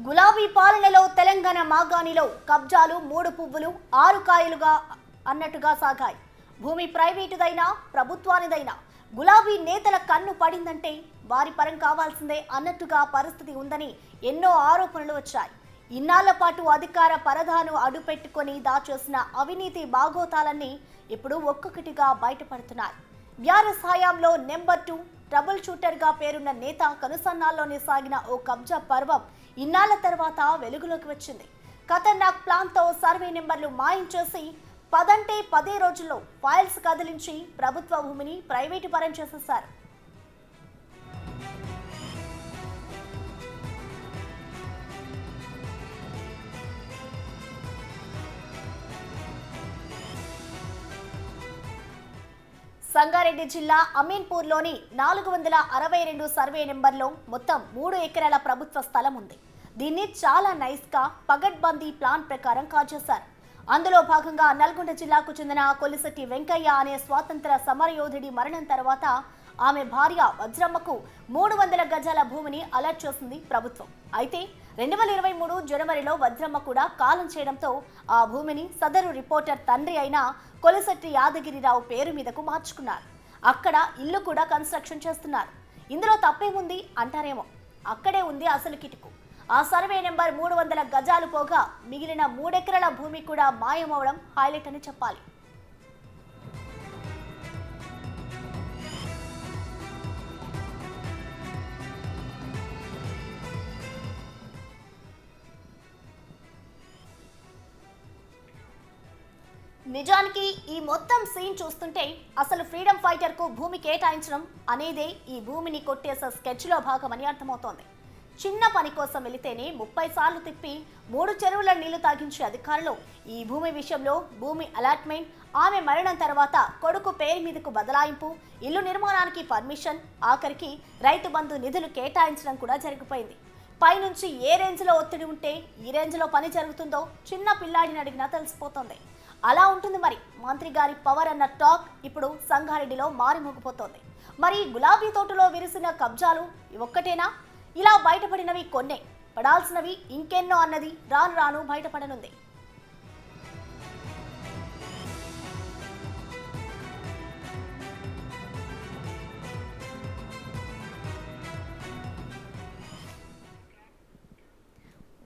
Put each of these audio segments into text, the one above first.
గులాబీ పాలనలో తెలంగాణ మాగాణిలో కబ్జాలు 3 పువ్వులు 6 కాయలుగా అన్నట్టుగా సాగాయి. భూమి ప్రైవేటుదైనా ప్రభుత్వానిదైనా గులాబీ నేతల కన్ను పడిందంటే వారి పరం కావాల్సిందే అన్నట్టుగా పరిస్థితి ఉందని ఎన్నో ఆరోపణలు వచ్చాయి. ఇన్నాళ్ల పాటు అధికార పరదాను అడ్డుపెట్టుకొని దాచేసిన అవినీతి బాగోతాలన్నీ ఇప్పుడు ఒక్కొక్కటిగా బయటపడుతున్నాయి. బీఆర్ఎస్ హయాంలో నెంబర్ 2 ట్రబుల్ షూటర్గా పేరున్న నేత కనుసన్నాల్లోనే సాగిన ఓ కబ్జా పర్వం ఇన్నాళ్ల తర్వాత వెలుగులోకి వచ్చింది. ఖతర్నాక్ ప్లాన్తో సర్వే నెంబర్లు మాయం చేసి 10 అంటే 10 రోజుల్లో ఫైల్స్ కదిలించి ప్రభుత్వ భూమిని ప్రైవేటు పరం చేసేశారు. సంగారెడ్డి జిల్లా అమీన్పూర్లోని 462 సర్వే నెంబర్లో మొత్తం 3 ఎకరాల ప్రభుత్వ స్థలం ఉంది. దీన్ని చాలా నైస్గా పగడ్బందీ ప్లాన్ ప్రకారం కాజేశారు. అందులో భాగంగా నల్గొండ జిల్లాకు చెందిన కొలిశెట్టి వెంకయ్య అనే స్వాతంత్ర సమరయోధుడి మరణం తర్వాత ఆమె భార్య వజ్రమ్మకు 300 గజాల భూమిని అలాట్ చేసింది ప్రభుత్వం. అయితే 2023 జనవరిలో వజ్రమ్మ కూడా కాలం చేయడంతో ఆ భూమిని సదరు రిపోర్టర్ తండ్రి అయిన కొలిశెట్టి యాదగిరిరావు పేరు మీదకు మార్చుకున్నారు. అక్కడ ఇల్లు కూడా కన్స్ట్రక్షన్ చేస్తున్నారు. ఇందులో తప్పేముంది అంటారేమో, అక్కడే ఉంది అసలు కిటుకు. ఆ సర్వే నెంబర్ 300 గజాలు పోగా మిగిలిన 3 ఎకరాల భూమి కూడా మాయమవడం హైలైట్ అని చెప్పాలి. నిజానికి ఈ మొత్తం సీన్ చూస్తుంటే అసలు ఫ్రీడమ్ ఫైటర్ కు భూమి కేటాయించడం అనేదే ఈ భూమిని కొట్టేసే స్కెచ్ లో భాగమని అర్థమవుతోంది. చిన్న పని కోసం వెళితేనే 30 సార్లు తిప్పి 3 చెరువుల నీళ్లు తాగించే అధికారులు ఈ భూమి విషయంలో భూమి అలాట్మెంట్, ఆమె మరణం తర్వాత కొడుకు పేరు మీదకు బదలాయింపు, ఇల్లు నిర్మాణానికి పర్మిషన్, ఆఖరికి రైతు బంధు నిధులు కేటాయించడం కూడా జరిగిపోయింది. పైనుంచి ఏ రేంజ్లో ఒత్తిడి ఉంటే ఈ రేంజ్లో పని జరుగుతుందో చిన్న పిల్లాడిని అడిగినా తెలిసిపోతుంది. అలా ఉంటుంది మరి మంత్రి గారి పవర్ అన్న టాక్ ఇప్పుడు సంగారెడ్డిలో మారిమోగిపోతోంది. మరి గులాబీ తోటలో విరిసిన కబ్జాలు ఒక్కటేనా? ఇలా బయటపడినవి కొన్నే, పడాల్సినవి ఇంకెన్నో అన్నది రాను రాను బయటపడనుంది.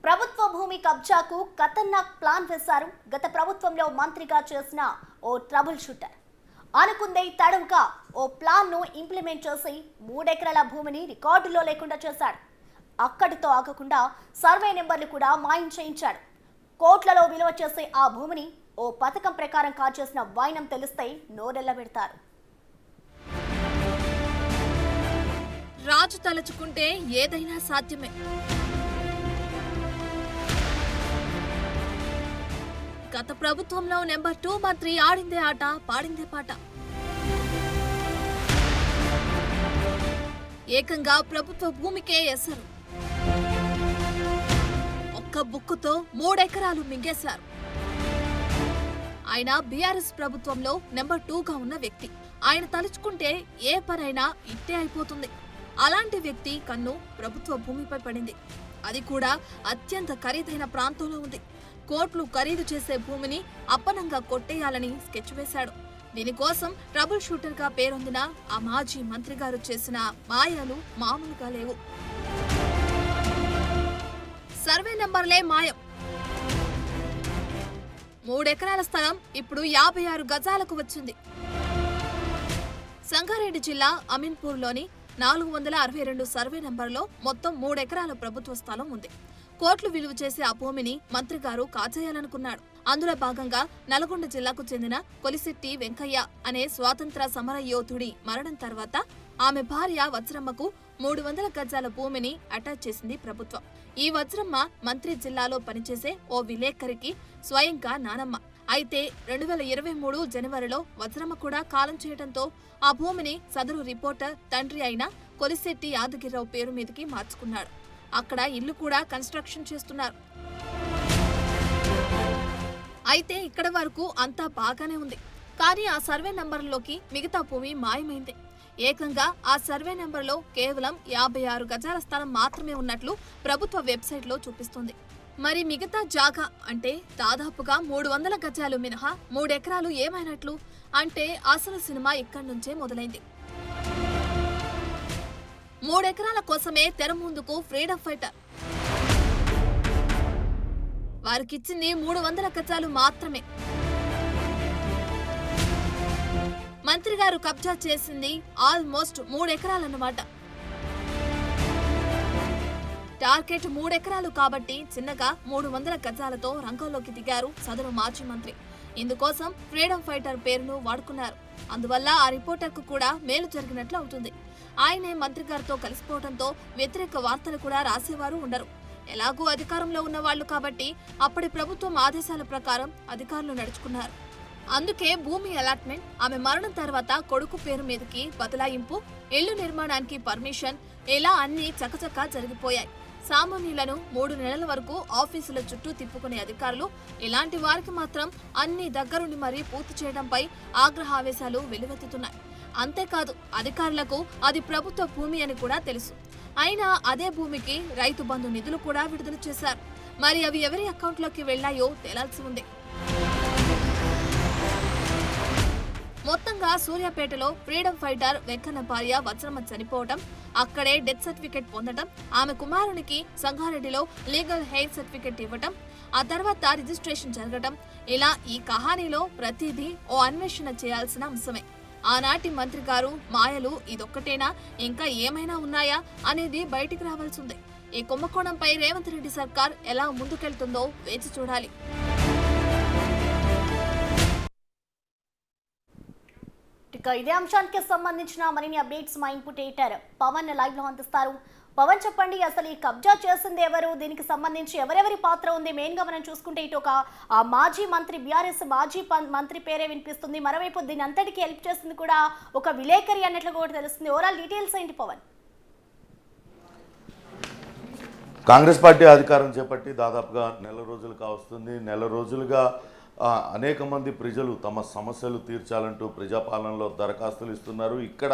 ప్రభుత్వ భూమి కబ్జాకు ఖతర్నాక్ ప్లాన్ వేశారు గత ప్రభుత్వంలో మంత్రిగా చేసిన ఓ ట్రబుల్ షూటర్. అనుకుందే తడవుగా ఓ ప్లాన్ను ఇంప్లిమెంట్ చేసి 3 ఎకరాల భూమిని రికార్డులో లేకుండా చేశాడు. అక్కడితో ఆగకుండా సర్వే నెంబర్లు కూడా మాయం చేయించాడు. కోట్లలో విలువ చేసే ఆ భూమిని ఓ పథకం ప్రకారం కాచేసిన వైనం తెలిస్తే నోరెళ్ల పెడతారు. రాజు తలుచుకుంటే ఏదైనా సాధ్యమే. గత ప్రభుత్వంలో నెంబర్ 2 మంత్రి ఆడిందే ఆట, పాడిందే పాట. ఏకంగా ప్రభుత్వ భూమికే ఎసరు. ఒక్క బుక్కుతో 3 ఎకరాలు మింగేశారు. ఆయన బీఆర్ఎస్ ప్రభుత్వంలో నెంబర్ 2గా ఉన్న వ్యక్తి. ఆయన తలుచుకుంటే ఏ పనైనా ఇట్టే అయిపోతుంది. అలాంటి వ్యక్తి కన్ను ప్రభుత్వ భూమిపై పడింది. అది కూడా అత్యంత ఖరీదైన ప్రాంతంలో ఉంది. కోట్లు ఖరీదు చేసే భూమిని అప్పనంగా కొట్టేయాలని స్కెచ్ వేశాడు. దీనికోసం ట్రబుల్ షూటర్ గా పేరొందిన ఆ మాజీ మంత్రి గారు చేసిన మాయాలు మామూలుగా లేవు. సర్వే నంబర్లే మాయం. 3 ఎకరాల స్థలం ఇప్పుడు 56 గజాలకు వచ్చింది. సంగారెడ్డి జిల్లా అమీన్పూర్లోని 462 సర్వే నంబర్లో మొత్తం 3 ఎకరాల ప్రభుత్వ స్థలం ఉంది. కోట్లు విలువ చేసే ఆ భూమిని మంత్రి గారు కాజేయాలనుకున్నాడు. అందులో భాగంగా నల్గొండ జిల్లాకు చెందిన కొలిశెట్టి వెంకయ్య అనే స్వాతంత్ర సమర యోధుడి మరణం తర్వాత ఆమె భార్య వజ్రమ్మకు 300 గజాల భూమిని అటాచ్ చేసింది ప్రభుత్వం. ఈ వజ్రమ్మ మంత్రి జిల్లాలో పనిచేసే ఓ విలేకరికి స్వయంగా నానమ్మ. అయితే 2023 జనవరిలో వజ్రమ్మ కూడా కాలం చేయడంతో ఆ భూమిని సదరు రిపోర్టర్ తండ్రి అయిన కొలిశెట్టి యాదగిరిరావు పేరు మీదకి మార్చుకున్నాడు. అక్కడ ఇల్లు కూడా కన్స్ట్రక్షన్ చేస్తున్నారు. అయితే ఇక్కడ వరకు అంతా బాగానే ఉంది. కానీ ఆ సర్వే నంబర్లోకి మిగతా భూమి మాయమైంది. ఏకంగా ఆ సర్వే నెంబర్లో కేవలం 56 గజాల స్థలం మాత్రమే ఉన్నట్లు ప్రభుత్వ వెబ్సైట్లో చూపిస్తుంది. మరి మిగతా జాగా అంటే దాదాపుగా 300 గజాలు మినహా 3 ఎకరాలు ఏమైనట్లు? అంటే అసలు సినిమా ఇక్కడి నుంచే మొదలైంది. 3 ఎకరాల కోసమే తెర ముందుకు ఫ్రీడమ్ ఫైటర్. వారికిచ్చింది 300 గజాలు మాత్రమే. మంత్రి గారు కబ్జా చేసింది ఆల్మోస్ట్ 3 ఎకరాలన్నమాట. టార్గెట్ 3 ఎకరాలు కాబట్టి చిన్నగా 300 గజాలతో రంగంలోకి దిగారు సదరు మాజీ మంత్రి. ఇందుకోసం ఫ్రీడమ్ ఫైటర్ పేరును వాడుకున్నారు. అందువల్ల ఆ రిపోర్టర్కు కూడా మేలు జరిగినట్లు అవుతుంది. ఆయనే మంత్రి గారితో కలిసిపోవడంతో వ్యతిరేక వార్తలు కూడా రాసేవారు ఉండరు. ఎలాగూ అధికారంలో ఉన్న వాళ్లు కాబట్టి అప్పటి ప్రభుత్వం ఆదేశాల ప్రకారం అధికారులు నడుచుకున్నారు. అందుకే భూమి అలాట్మెంట్, ఆమె మరణం తర్వాత కొడుకు పేరు మీదకి బదలాయింపు, ఇళ్లు నిర్మాణానికి పర్మిషన్, ఇలా అన్ని చకచకా జరిగిపోయాయి. సామాన్యులను 3 నెలల వరకు ఆఫీసుల చుట్టూ తిప్పుకునే అధికారులు ఇలాంటి వారికి మాత్రం అన్ని దగ్గరుండి మరీ పూర్తి చేయడంపై ఆగ్రహావేశాలు వెలువెత్తుతున్నాయి. అంతేకాదు అధికారులకు అది ప్రభుత్వ భూమి అని కూడా తెలుసు. అయినా అదే భూమికి రైతు బంధు నిధులు కూడా విడుదల చేశారు. మరి అవి ఎవరి అకౌంట్లోకి వెళ్లాయో తేలాల్సి ఉంది. మొత్తంగా సూర్యాపేటలో ఫ్రీడమ్ ఫైటర్ వెంకన్న భార్య వజ్రమ్మ చనిపోవడం, అక్కడే డెత్ సర్టిఫికెట్ పొందడం, ఆమె కుమారునికి సంగారెడ్డిలో లీగల్ హెయిర్ సర్టిఫికెట్ ఇవ్వటం, ఆ తర్వాత రిజిస్ట్రేషన్ జరగటం, ఇలా ఈ కహానీలో ప్రతిదీ ఓ అన్వేషణ చేయాల్సిన అంశమే. ఆనాటి మంత్రి గారు మాయలు ఇదొక్కటేనా, ఇంకా ఏమైనా ఉన్నాయా అనేది బయటికి రావాల్సిందే. ఈ కుంభకోణంపై రేవంత్ రెడ్డి సర్కార్ ఎలా ముందుకెళ్తుందో వేచి చూడాలి. ఇక ఇదే అంశానికి సంబంధించిన మరిన్ని అప్డేట్స్ మా ఇన్పుట్ ఎడిటర్ పవన్ లైవ్ లో అందిస్తారు. పవన్, చెప్పండి, అసలు ఈ కబ్జా చేసింది ఎవరు, దీనికి సంబంధించి ఎవరెవరి పాత్ర ఉంది? మెయిన్ గా మనం చూసుకుంటే ఇటు ఒక మాజీ మంత్రి, బీఆర్ఎస్ మాజీ మంత్రి పేరే వినిపిస్తుంది. మరోవైపు దీని అంతటికి హెల్ప్ చేస్తుంది కూడా ఒక విలేకరి అన్నట్లు కూడా తెలుస్తుంది. ఓవరాల్ డీటెయిల్స్ ఏంటి పవన్? కాంగ్రెస్ పార్టీ అధికారం చేపట్టి దాదాపుగా నెల రోజులు కావస్తుంది. నెల రోజులుగా అనేక మంది ప్రజలు తమ సమస్యలు తీర్చాలంటూ ప్రజాపాలనలో దరఖాస్తులు ఇస్తున్నారు. ఇక్కడ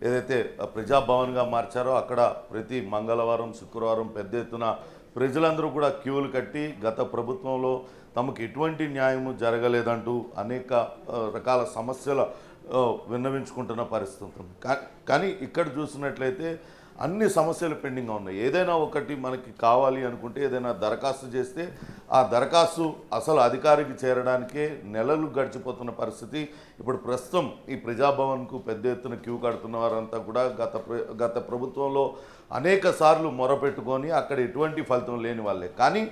ఏదైతే ప్రజాభవన్గా మార్చారో అక్కడ ప్రతి మంగళవారం, శుక్రవారం పెద్ద ఎత్తున ప్రజలందరూ కూడా క్యూలు కట్టి గత ప్రభుత్వంలో తమకు ఎటువంటి న్యాయము జరగలేదంటూ అనేక రకాల సమస్యలు విన్నవించుకుంటున్న పరిస్థితి ఉంది. కానీ ఇక్కడ చూసినట్లయితే అన్ని సమస్యలు పెండింగ్గా ఉన్నాయి. ఏదైనా ఒకటి మనకి కావాలి అనుకుంటే ఏదైనా దరఖాస్తు చేస్తే ఆ దరఖాస్తు అసలు అధికారికి చేరడానికే నెలలు గడిచిపోతున్న పరిస్థితి. ఇప్పుడు ప్రస్తుతం ఈ ప్రజాభవన్కు పెద్ద ఎత్తున క్యూ కడుతున్న వారంతా కూడా గత ప్రభుత్వంలో అనేక సార్లు మొరపెట్టుకొని అక్కడ ఎటువంటి ఫలితం లేని వాళ్ళే. కానీ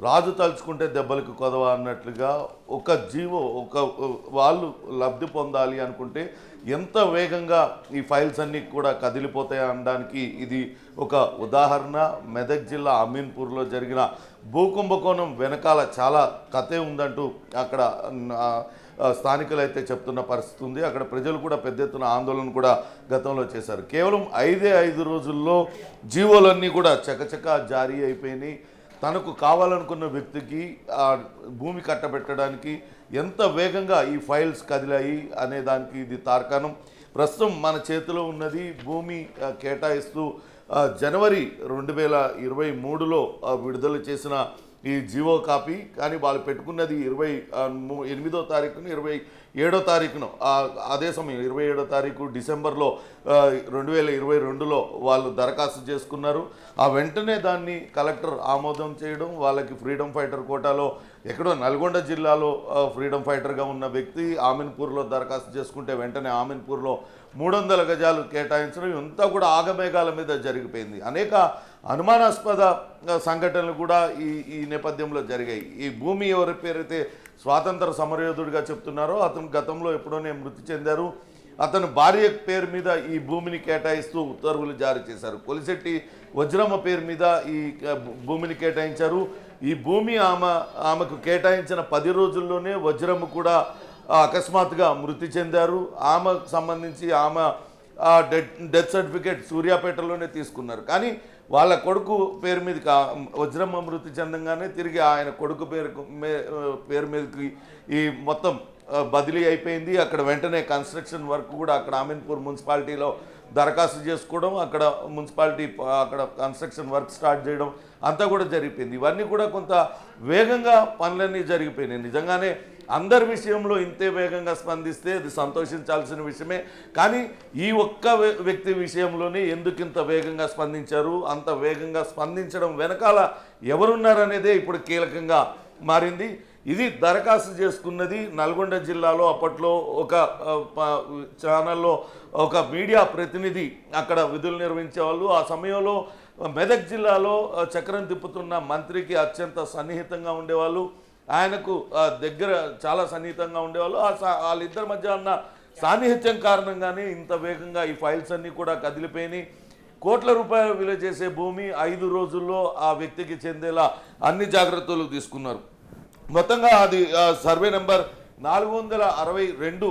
రాజు తలుచుకుంటే దెబ్బలకు కొదవ అన్నట్లుగా ఒక జీవో వాళ్ళు లబ్ధి పొందాలి అనుకుంటే ఎంత వేగంగా ఈ ఫైల్స్ అన్నీ కూడా కదిలిపోతాయి అనడానికి ఇది ఒక ఉదాహరణ. మెదక్ జిల్లా అమీన్పూర్లో జరిగిన భూకుంభకోణం వెనకాల చాలా కథే ఉందంటూ అక్కడ స్థానికులు అయితే చెప్తున్న పరిస్థితి ఉంది. అక్కడ ప్రజలు కూడా పెద్ద ఎత్తున ఆందోళన కూడా గతంలో చేశారు. కేవలం 5 రోజుల్లో జీవోలన్నీ కూడా చకచకా జారీ అయిపోయినాయి. తనకు కావాలనుకున్న వ్యక్తికి భూమి కట్టబెట్టడానికి ఎంత వేగంగా ఈ ఫైల్స్ కదిలాయి అనే దానికి ఇది తార్కాణం. ప్రస్తుతం మన చేతిలో ఉన్నది భూమి కేటాయిస్తూ జనవరి 2023లో విడుదల చేసిన ఈ జీవో కాపీ. కానీ వాళ్ళు పెట్టుకున్నది 28వ తారీఖున 27వ తారీఖున అదే సమయం 27వ తారీఖు డిసెంబర్లో 2022లో వాళ్ళు దరఖాస్తు చేసుకున్నారు. ఆ వెంటనే దాన్ని కలెక్టర్ ఆమోదం చేయడం, వాళ్ళకి ఫ్రీడమ్ ఫైటర్ కోటాలో ఎక్కడో నల్గొండ జిల్లాలో ఫ్రీడమ్ ఫైటర్గా ఉన్న వ్యక్తి ఆమీన్పూర్లో దరఖాస్తు చేసుకుంటే వెంటనే ఆమీన్పూర్లో 300 గజాలు కేటాయించడం, ఇంతా కూడా ఆగమేఘాల మీద జరిగిపోయింది. అనేక అనుమానాస్పద సంఘటనలు కూడా ఈ నేపథ్యంలో జరిగాయి. ఈ భూమి ఎవరి పేరైతే స్వాతంత్ర సమరయోధుడిగా చెప్తున్నారో అతను గతంలో ఎప్పుడోనే మృతి చెందారు. అతను భార్య పేరు మీద ఈ భూమిని కేటాయిస్తూ ఉత్తర్వులు జారీ చేశారు. కొలిశెట్టి వజ్రమ్మ పేరు మీద ఈ భూమిని కేటాయించారు. ఈ భూమి ఆమెకు కేటాయించిన 10 రోజుల్లోనే వజ్రమ్మ కూడా అకస్మాత్తుగా మృతి చెందారు. ఆమెకు సంబంధించి ఆమె డెత్ సర్టిఫికేట్ సూర్యాపేటలోనే తీసుకున్నారు. కానీ వాళ్ళ కొడుకు పేరు మీదకి వజ్రమ్మ మృతి చెందంగానే తిరిగి ఆయన కొడుకు పేరు మీదకి ఈ మొత్తం బదిలీ అయిపోయింది. అక్కడ వెంటనే కన్స్ట్రక్షన్ వర్క్ కూడా అక్కడ అమీన్పూర్ మున్సిపాలిటీలో దరఖాస్తు చేసుకోవడం, అక్కడ మున్సిపాలిటీ అక్కడ కన్స్ట్రక్షన్ వర్క్ స్టార్ట్ చేయడం అంతా కూడా జరిగిపోయింది. ఇవన్నీ కూడా కొంత వేగంగా పనులన్నీ జరిగిపోయినాయి. నిజంగానే అందరి విషయంలో ఇంతే వేగంగా స్పందిస్తే అది సంతోషించాల్సిన విషయమే. కానీ ఈ ఒక్క వ్యక్తి విషయంలోనే ఎందుకు ఇంత వేగంగా స్పందించారు, అంత వేగంగా స్పందించడం వెనకాల ఎవరున్నారనేదే ఇప్పుడు కీలకంగా మారింది. ఇది దరఖాస్తు చేసుకున్నది నల్గొండ జిల్లాలో అప్పట్లో ఒక ఛానల్లో ఒక మీడియా ప్రతినిధి అక్కడ విధులు నిర్వహించేవాళ్ళు. ఆ సమయంలో మెదక్ జిల్లాలో చక్రం తిప్పుతున్న మంత్రికి అత్యంత సన్నిహితంగా ఉండేవాళ్ళు, ఆయనకు దగ్గర చాలా సన్నిహితంగా ఉండేవాళ్ళు. వాళ్ళిద్దరి మధ్య ఉన్న సాన్నిహిత్యం కారణంగానే ఇంత వేగంగా ఈ ఫైల్స్ అన్నీ కూడా కదిలిపోయినాయి. కోట్ల రూపాయలు విలువ చేసే భూమి 5 రోజుల్లో ఆ వ్యక్తికి చెందేలా అన్ని జాగ్రత్తలు తీసుకున్నారు. మొత్తంగా అది సర్వే నెంబర్ 462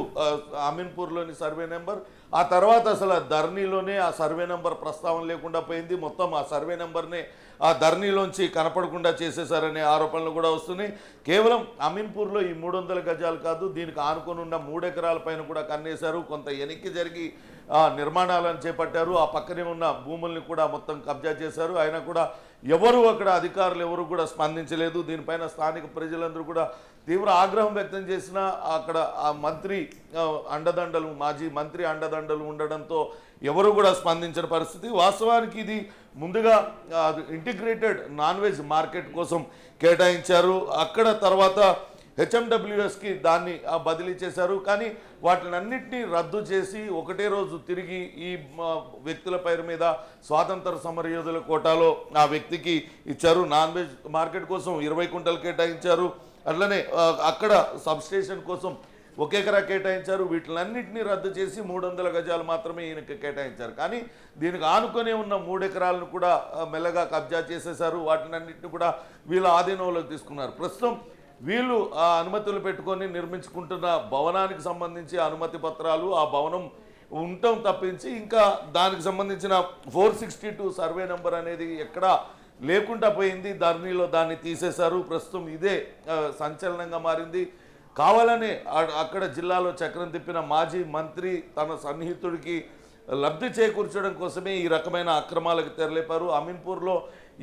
అమీన్పూర్లోని సర్వే నెంబర్. ఆ తర్వాత అసలు ధరణిలోనే ఆ సర్వే నెంబర్ ప్రస్తావన లేకుండా పోయింది. మొత్తం ఆ సర్వే నెంబర్నే ఆ ధరణిలోంచి కనపడకుండా చేసేశారనే ఆరోపణలు కూడా వస్తున్నాయి. కేవలం అమీన్పూర్లో ఈ 300 గజాలు కాదు, దీనికి ఆనుకొని ఉన్న 3 ఎకరాల పైన కూడా కన్నేశారు. కొంత వెనక్కి జరిగి నిర్మాణాలను చేపట్టారు. ఆ పక్కనే ఉన్న భూముల్ని కూడా మొత్తం కబ్జా చేశారు. అయినా కూడా ఎవరు అక్కడ అధికారులు ఎవరు కూడా స్పందించలేదు. దీనిపైన స్థానిక ప్రజలందరూ కూడా తీవ్ర ఆగ్రహం వ్యక్తం చేసిన అక్కడ ఆ మంత్రి అండదండలు, మాజీ మంత్రి అండదండలు ఉండడంతో ఎవరు కూడా స్పందించిన పరిస్థితి. వాస్తవానికి ఇది ముందుగా ఇంటిగ్రేటెడ్ నాన్ వెజ్ మార్కెట్ కోసం కేటాయించారు. అక్కడ తర్వాత హెచ్ఎండబ్ల్యూఎస్కి దాన్ని బదిలీ చేశారు. కానీ వాటినన్నింటినీ రద్దు చేసి ఒకటే రోజు తిరిగి ఈ వ్యక్తుల పేరు మీద స్వాతంత్ర సమరయోధుల కోటాలో ఆ వ్యక్తికి ఇచ్చారు. నాన్ వెజ్ మార్కెట్ కోసం 20 కుంటలు కేటాయించారు. అట్లనే అక్కడ సబ్స్టేషన్ కోసం 1 ఎకరా కేటాయించారు. వీటిలన్నింటినీ రద్దు చేసి 300 గజాలు మాత్రమే ఈయనకి కేటాయించారు. కానీ దీనికి ఆనుకొని ఉన్న 3 ఎకరాలను కూడా మెల్లగా కబ్జా చేసేశారు. వాటినన్నింటినీ కూడా వీళ్ళ ఆధీనంలోకి తీసుకున్నారు. ప్రస్తుతం వీళ్ళు ఆ అనుమతులు పెట్టుకొని నిర్మించుకుంటున్న భవనానికి సంబంధించి అనుమతి పత్రాలు, ఆ భవనం ఉండటం తప్పించి ఇంకా దానికి సంబంధించిన 462 సర్వే నెంబర్ అనేది ఎక్కడా లేకుండా పోయింది. ధరణిలో దాన్ని తీసేశారు. ప్రస్తుతం ఇదే సంచలనంగా మారింది. కావాలనే అక్కడ జిల్లాలో చక్రం తిప్పిన మాజీ మంత్రి తన సన్నిహితుడికి లబ్ధి చేకూర్చడం కోసమే ఈ రకమైన అక్రమాలకు తెరలేపారు. అమీన్పూర్లో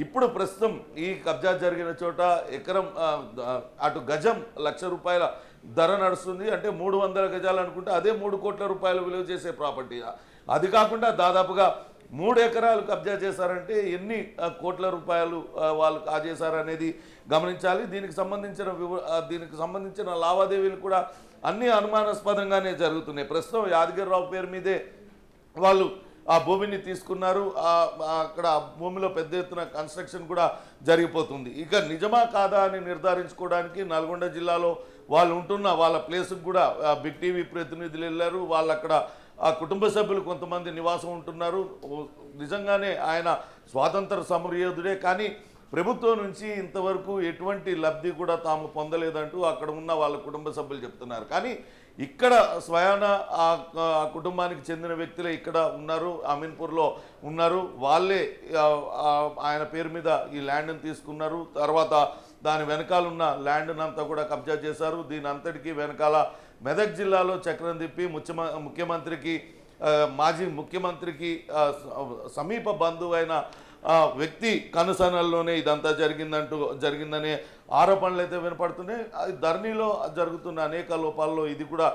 ఇప్పుడు ప్రస్తుతం ఈ కబ్జా జరిగిన చోట ఎకరం అటు గజం ₹1,00,000 ధర నడుస్తుంది. అంటే 300 గజాలు అనుకుంటే అదే 3 కోట్ల రూపాయలు విలువ చేసే ప్రాపర్టీ. అది కాకుండా దాదాపుగా 3 ఎకరాలు కబ్జా చేశారంటే ఎన్ని కోట్ల రూపాయలు వాళ్ళు కాజేశారనేది గమనించాలి. దీనికి సంబంధించిన లావాదేవీలు కూడా అన్ని అనుమానాస్పదంగానే జరుగుతున్నాయి. ప్రస్తుతం యాదగిరిరావు పేరు మీదే వాళ్ళు ఆ భూమిని తీసుకున్నారు. అక్కడ భూమిలో పెద్ద ఎత్తున కన్స్ట్రక్షన్ కూడా జరిగిపోతుంది. ఇక నిజమా కాదా అని నిర్ధారించుకోవడానికి నల్గొండ జిల్లాలో వాళ్ళు ఉంటున్న వాళ్ళ ప్లేస్కి కూడా బిగ్ టీవీ ప్రతినిధులు వెళ్ళారు. వాళ్ళు అక్కడ ఆ కుటుంబ సభ్యులు కొంతమంది నివాసం ఉంటున్నారు. నిజంగానే ఆయన స్వాతంత్ర సమరయోధుడే, కానీ ప్రభుత్వం నుంచి ఇంతవరకు ఎటువంటి లబ్ధి కూడా తాము పొందలేదంటూ అక్కడ ఉన్న వాళ్ళ కుటుంబ సభ్యులు చెప్తున్నారు. కానీ ఇక్కడ స్వయాన ఆ కుటుంబానికి చెందిన వ్యక్తులే ఇక్కడ ఉన్నారు, అమీన్పూర్లో ఉన్నారు. వాళ్ళే ఆయన పేరు మీద ఈ ల్యాండ్ని తీసుకున్నారు. తర్వాత దాని వెనకాలన్న ల్యాండ్ని అంతా కూడా కబ్జా చేశారు. దీని అంతటికీ వెనకాల మెదక్ జిల్లాలో చక్రం తిప్పి ముఖ్యమంత్రికి మాజీ ముఖ్యమంత్రికి సమీప బంధువైన వ్యక్తి కనుసనల్లోనే ఇదంతా జరిగిందనే ఆరోపణలు అయితే వినపడుతున్నాయి. ధరణిలో జరుగుతున్న అనేక లోపాల్లో ఇది కూడా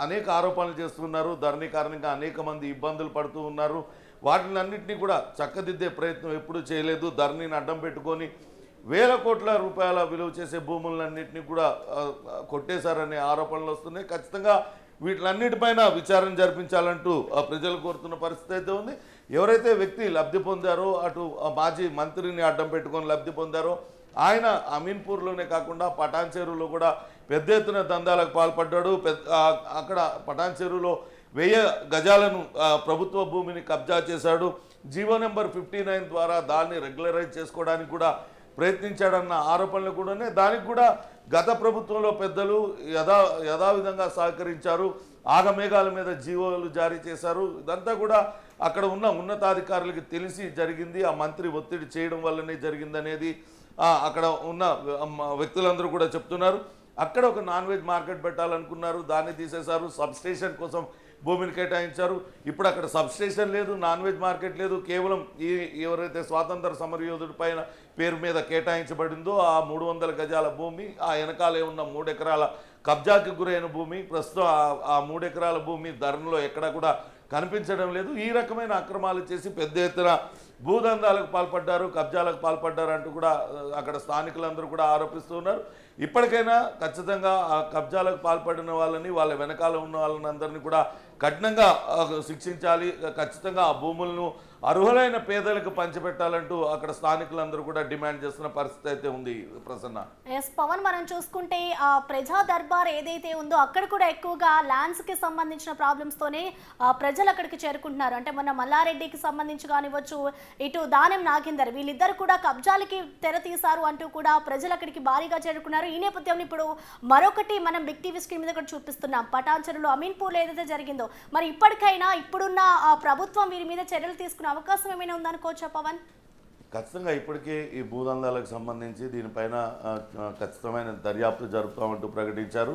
అనేక ఆరోపణలు చేస్తున్నారు. ధరణి కారణంగా అనేక మంది ఇబ్బందులు పడుతూ ఉన్నారు. వాటిని అన్నింటినీ కూడా చక్కదిద్దే ప్రయత్నం ఎప్పుడూ చేయలేదు. ధరణిని అడ్డం పెట్టుకొని వేల కోట్ల రూపాయల విలువ చేసే భూములన్నింటినీ కూడా కొట్టేశారనే ఆరోపణలు వస్తున్నాయి. ఖచ్చితంగా వీటిలన్నిటిపైన విచారణ జరిపించాలంటూ ప్రజలు కోరుతున్న పరిస్థితి అయితే ఉంది. ఎవరైతే వ్యక్తి లబ్ధి పొందారో, అటు మాజీ మంత్రిని అడ్డం పెట్టుకొని లబ్ధి పొందారో, ఆయన అమీన్పూర్లోనే కాకుండా పటాన్ చెరువులో కూడా పెద్ద ఎత్తున దందాలకు పాల్పడ్డాడు. అక్కడ పటాన్ చెరువులో 1000 గజాలను ప్రభుత్వ భూమిని కబ్జా చేశాడు. జీవో నెంబర్ 59 ద్వారా దాన్ని రెగ్యులరైజ్ చేసుకోవడానికి కూడా ప్రయత్నించాడన్న ఆరోపణలు కూడానే. దానికి కూడా గత ప్రభుత్వంలో పెద్దలు యథావిధంగా సహకరించారు. ఆగమేఘాల మీద జీవోలు జారీ చేశారు. ఇదంతా కూడా అక్కడ ఉన్న ఉన్నతాధికారులకి తెలిసి జరిగింది. ఆ మంత్రి ఒత్తిడి చేయడం వల్లనే జరిగిందనేది అక్కడ ఉన్న వ్యక్తులందరూ కూడా చెప్తున్నారు. అక్కడ ఒక నాన్ వెజ్ మార్కెట్ పెట్టాలనుకున్నారు, దాన్ని తీసేశారు. సబ్స్టేషన్ కోసం భూమిని కేటాయించారు. ఇప్పుడు అక్కడ సబ్స్టేషన్ లేదు, నాన్ వెజ్ మార్కెట్ లేదు. కేవలం ఎవరైతే స్వాతంత్ర సమరయోధుడి పైన పేరు మీద కేటాయించబడిందో ఆ 300 గజాల భూమి, ఆ వెనకాలే ఉన్న 3 ఎకరాల కబ్జాకి గురైన భూమి, ప్రస్తుతం ఆ 3 ఎకరాల భూమి ధరణిలో ఎక్కడ కూడా కనిపించడం లేదు. ఈ రకమైన అక్రమాలు చేసి పెద్ద ఎత్తున భూదందాలకు పాల్పడ్డారు, కబ్జాలకు పాల్పడ్డారు అంటూ కూడా అక్కడ స్థానికులందరూ కూడా ఆరోపిస్తున్నారు. ఇప్పటికైనా ఖచ్చితంగా ఆ కబ్జాలకు పాల్పడిన వాళ్ళని, వాళ్ళ వెనకాల ఉన్న వాళ్ళని అందరినీ కూడా కఠినంగా శిక్షించాలి. ఖచ్చితంగా ఆ భూములను అర్హులైన పేదలకు పంచిపెట్టాలంటూ అక్కడ స్థానికులందరూ కూడా డిమాండ్ చేస్తున్న పరిస్థితి అయితే ఉంది. ప్రసన్న, ఎస్ పవన్, మనం చూసుకుంటే ఆ ప్రజా దర్బార్ ఏదైతే ఉందో అక్కడ కూడా ఎక్కువగా ల్యాండ్స్ కి సంబంధించిన ప్రాబ్లమ్స్ తోనే ప్రజలు అక్కడికి చేరుకుంటున్నారు. అంటే మొన్న మల్లారెడ్డికి సంబంధించి కానివ్వచ్చు, ఇటు దానం నాగేందర్, వీళ్ళిద్దరు కూడా కబ్జాలకి తెర తీశారు అంటూ కూడా ప్రజలు అక్కడికి భారీగా చేరుకున్నారు. ఈ నేపథ్యంలో ఇప్పుడు మరొకటి మనం బిగ్ టీవీ స్క్రీన్ మీద కూడా చూపిస్తున్నాం. పటాన్చెరులో అమీన్పూర్లో ఏదైతే జరిగిందో, మరి ఇప్పటికైనా ఇప్పుడున్న ప్రభుత్వం వీరి మీద చర్యలు తీసుకునే అవకాశం ఏమైనా ఉందనుకోవచ్చా పవన్? ఖచ్చితంగా ఇప్పటికే ఈ భూదందాలకు సంబంధించి దీనిపైన ఖచ్చితమైన దర్యాప్తు జరుపుతామంటూ ప్రకటించారు.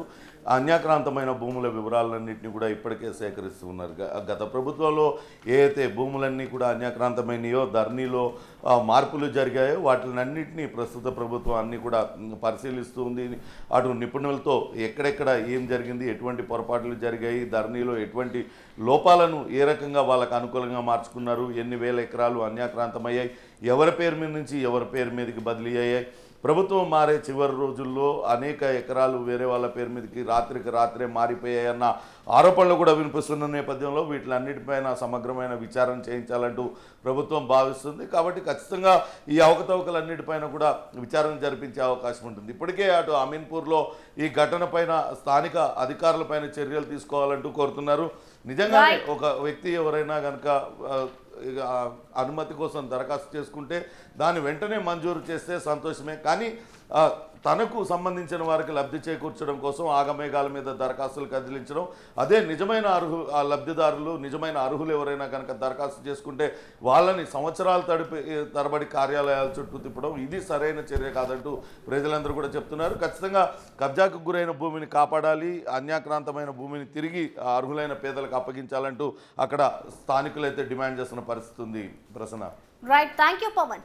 అన్యాక్రాంతమైన భూముల వివరాలన్నింటినీ కూడా ఇప్పటికే సేకరిస్తూ ఉన్నారు. గత ప్రభుత్వంలో ఏదైతే భూములన్నీ కూడా అన్యాక్రాంతమైనయో, ధరణిలో మార్పులు జరిగాయో వాటినన్నింటినీ ప్రస్తుత ప్రభుత్వం అన్నీ కూడా పరిశీలిస్తూ ఉంది. అటు నిపుణులతో ఎక్కడెక్కడ ఏం జరిగింది, ఎటువంటి పొరపాట్లు జరిగాయి, ధరణిలో ఎటువంటి లోపాలను ఏ రకంగా వాళ్ళకు అనుకూలంగా మార్చుకున్నారు, ఎన్ని వేల ఎకరాలు అన్యాక్రాంతమయ్యాయి, ఎవరి పేరు మీద నుంచి ఎవరి పేరు మీదకి బదిలీ అయ్యాయి, ప్రభుత్వం మారే చివరి రోజుల్లో అనేక ఎకరాలు వేరే వాళ్ళ పేరు మీదకి రాత్రికి రాత్రే మారిపోయాయన్న ఆరోపణలు కూడా వినిపిస్తున్న నేపథ్యంలో వీటిలన్నిటిపైన సమగ్రమైన విచారణ చేయించాలంటూ ప్రభుత్వం భావిస్తుంది. కాబట్టి ఖచ్చితంగా ఈ అవకతవకలన్నిటిపైన కూడా విచారణ జరిపించే అవకాశం ఉంటుంది. ఇప్పటికే అటు అమీన్పూర్లో ఈ ఘటన పైన స్థానిక అధికారులపైన చర్యలు తీసుకోవాలంటూ కోరుతున్నారు. నిజంగానే ఒక వ్యక్తి ఎవరైనా కనుక అనుమతి కోసం దరఖాస్తు చేసుకుంటే దాన్ని వెంటనే మంజూరు చేస్తే సంతోషమే. కానీ తనకు సంబంధించిన వారికి లబ్ధి చేకూర్చడం కోసం ఆగమేఘాల మీద దరఖాస్తులు కదిలించడం, అదే నిజమైన లబ్ధిదారులు, నిజమైన అర్హులు ఎవరైనా కనుక దరఖాస్తు చేసుకుంటే వాళ్ళని సంవత్సరాల తరబడి కార్యాలయాల చుట్టూ తిప్పడం, ఇది సరైన చర్య కాదంటూ ప్రజలందరూ కూడా చెప్తున్నారు. ఖచ్చితంగా కబ్జాకు గురైన భూమిని కాపాడాలి, అన్యాక్రాంతమైన భూమిని తిరిగి అర్హులైన పేదలకు అప్పగించాలంటూ అక్కడ స్థానికులైతే డిమాండ్ చేస్తున్న పరిస్థితి ఉంది. Prasanna, right, thank you Pawan.